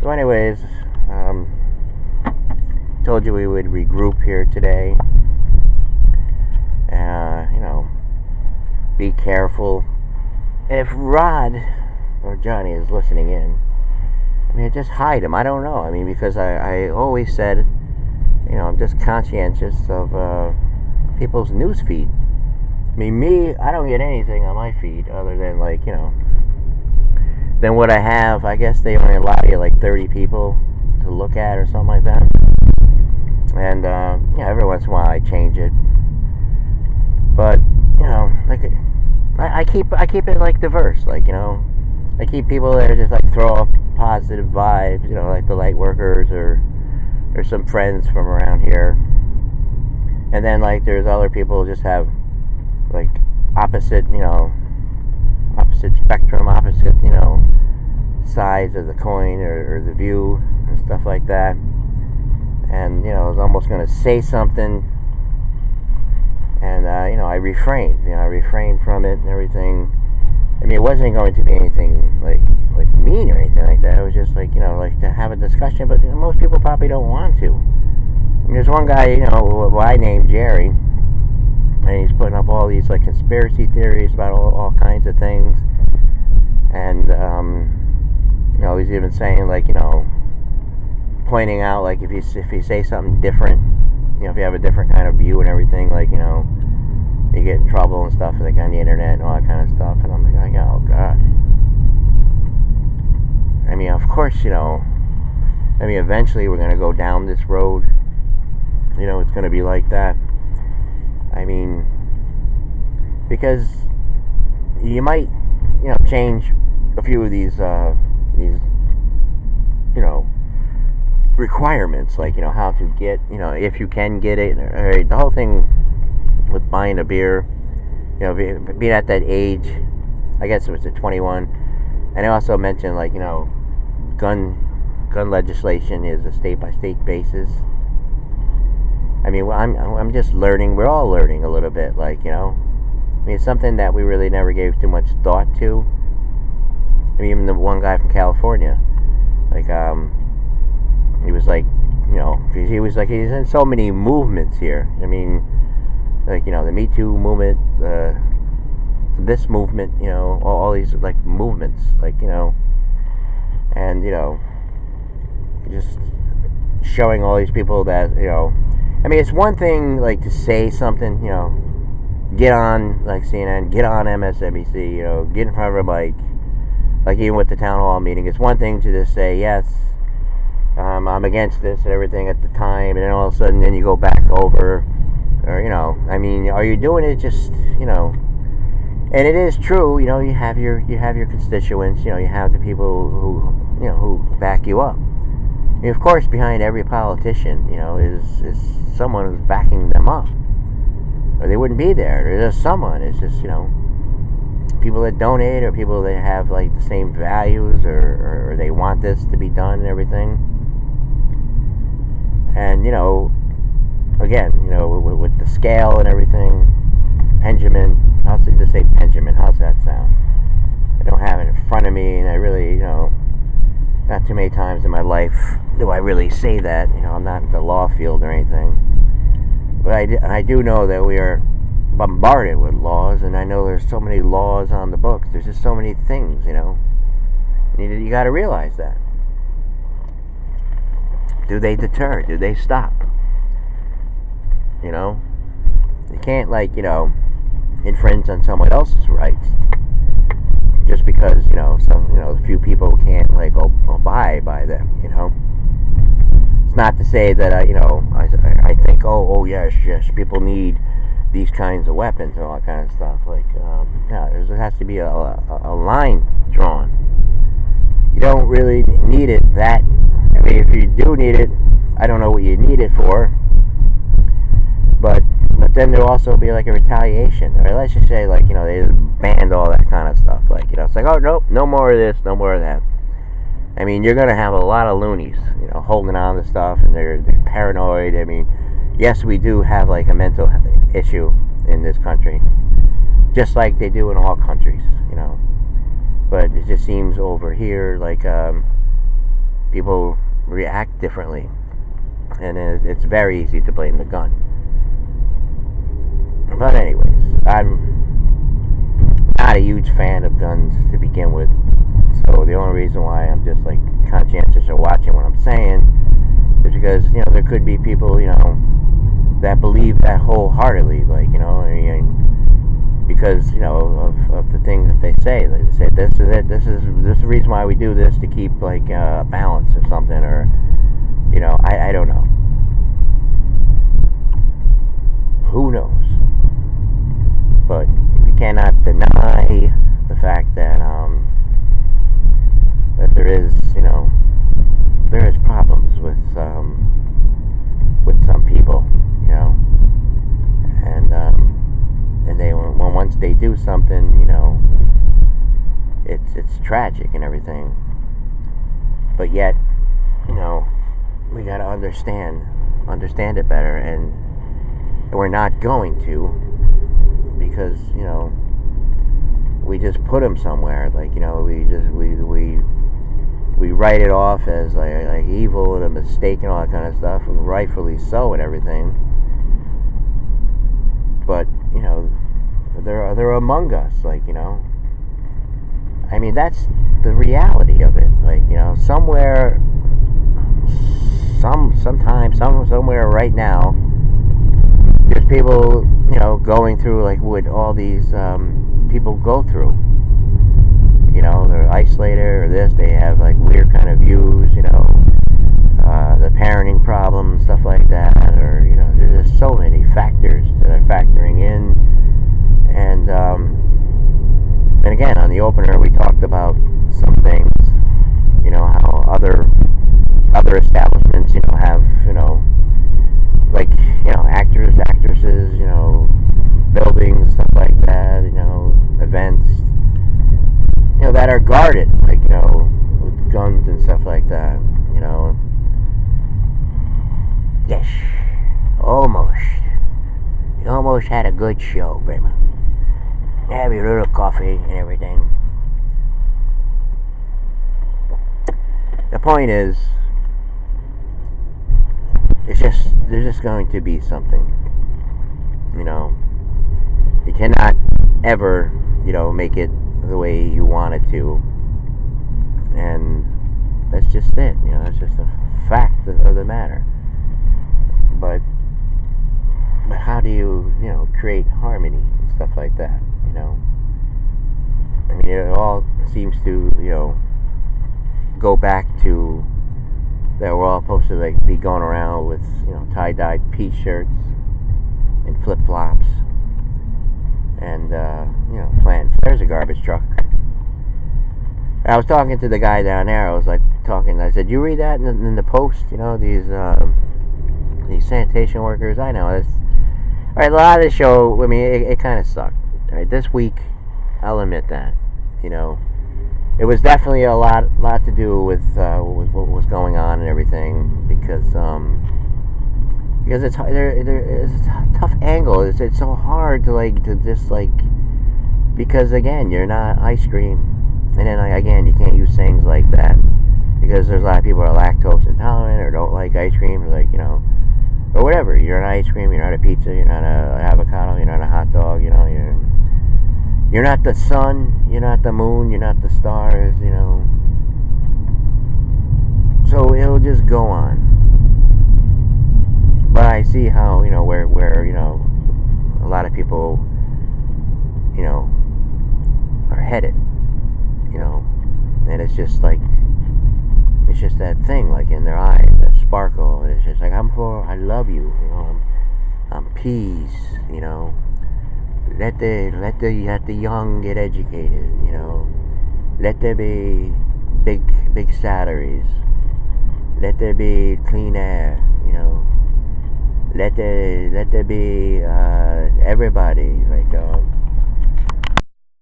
So anyways, um, told you we would regroup here today. Be careful. If Rod or Johnny is listening in, just hide him. I don't know. Because I always said, I'm just conscientious of people's news feed. I don't get anything on my feed other than than what I have. I guess they only allow you 30 people to look at or something like that. And every once in a while I change it. But I keep it diverse. I keep people that just throw off positive vibes. The light workers or some friends from around here. And then there's other people who just have opposite spectrum, opposite sides of the coin or the view and stuff like that. And I was almost going to say something, and I refrained. I refrained from it and everything. It wasn't going to be anything like mean or anything like that. It was just to have a discussion. But most people probably don't want to. There's one guy who I named Jerry, and he's putting up all these conspiracy theories about all kinds of things. And he's even saying pointing out if you say something different, if you have a different kind of view and everything, you get in trouble and stuff on the internet and all that kind of stuff. And I'm like, oh God. Of course, eventually we're gonna go down this road. It's gonna be like that. Because you might, change a few of these requirements, how to get, if you can get it. The whole thing with buying a beer, being at that age, I guess it was at 21, and I also mentioned gun legislation is a state by state basis. I'm just learning. We're all learning a little bit, it's something that we really never gave too much thought to. Even the one guy from California, he was he was he's in so many movements here. The Me Too movement, this movement, all these movements, and just showing all these people that it's one thing to say something, get on CNN, get on MSNBC, get in front of a mic, even with the town hall meeting. It's one thing to just say yes, I'm against this and everything at the time, and then all of a sudden then you go back over, or are you doing it just and it is true, you have your constituents, you have the people who back you up. Of course, behind every politician, is someone who's backing them up, or they wouldn't be there. There's just someone. It's just people that donate, or people that have the same values, or they want this to be done and everything. And again, with the scale and everything, Benjamin. How's it to say Benjamin? How's that sound? I don't have it in front of me, and I really, not too many times in my life do I really say that. I'm not in the law field or anything. But I do know that we are bombarded with laws, and I know there's so many laws on the books. There's just so many things, You got to realize that. Do they deter? Do they stop? You can't, infringe on someone else's rights just because, a few people can't, abide by them, It's not to say that, I think, yes, people need these kinds of weapons and all that kind of stuff. There has to be a line drawn. You don't really need it that. If you do need it, I don't know what you need it for. But then there'll also be a retaliation. Or let's just say they just banned all that kind of stuff. It's oh nope, no more of this, no more of that. You're gonna have a lot of loonies, holding on to stuff, and they're paranoid. Yes, we do have a mental issue in this country, just like they do in all countries, But it just seems over here people react differently, and it's very easy to blame the gun. But anyways, I'm not a huge fan of guns to begin with, so the only reason why I'm just like conscientious of watching what I'm saying is because there could be people that believe that wholeheartedly, like I mean, because of the things that they say. They say this is it. This is the reason why we do this, to keep like balance or something, or I don't know. Who knows? But we cannot deny the fact that that there is problems with some people, and they once they do something, it's tragic and everything. But yet, we gotta understand it better, and we're not going to, because we just put them somewhere, like we write it off as like evil and a mistake and all that kind of stuff, and rightfully so and everything. But they're among us, like I mean, that's the reality of it. Like somewhere, somewhere right now, there's people going through like what all these people go through. They're isolated or this. They have like weird kind of views. The parenting problems, stuff like that, or there's just so many factors that are factoring in. And again, on the opener, we talked about some things. How other establishments, have like actors, actresses, buildings, stuff like that, events, that are guarded, like with guns and stuff like that, Yes, almost. You almost had a good show, Bramer. Have your little coffee and everything. The point is, there's just going to be something. You cannot ever, make it the way you want it to. And that's just it. That's just a fact of the matter. But how do you, create harmony and stuff like that, I mean, it all seems to, go back to that we're all supposed to, like, be going around with, tie-dyed P-shirts and flip-flops and, playing. There's a garbage truck. I was talking to the guy down there. I was, like, I said, you read that in the Post, these sanitation workers? I know. Alright, a lot of the show, I mean, it kind of sucked. Alright, this week, I'll admit that. It was definitely a lot to do with what was going on and everything, because it's a tough angle. It's so hard to just because again, you're not ice cream, and then again, you can't use things like that because there's a lot of people who are lactose intolerant or don't like ice cream, or or whatever. You're not ice cream, you're not a pizza, you're not an avocado, you're not a hot dog, you're not the sun, you're not the moon, you're not the stars, So it'll just go on. But I see how, where a lot of people, are headed, and it's just that thing, like in their eyes, that sparkle, and it's just like, I love you, I'm peace, let the young get educated, let there be big salaries, let there be clean air, let there be everybody,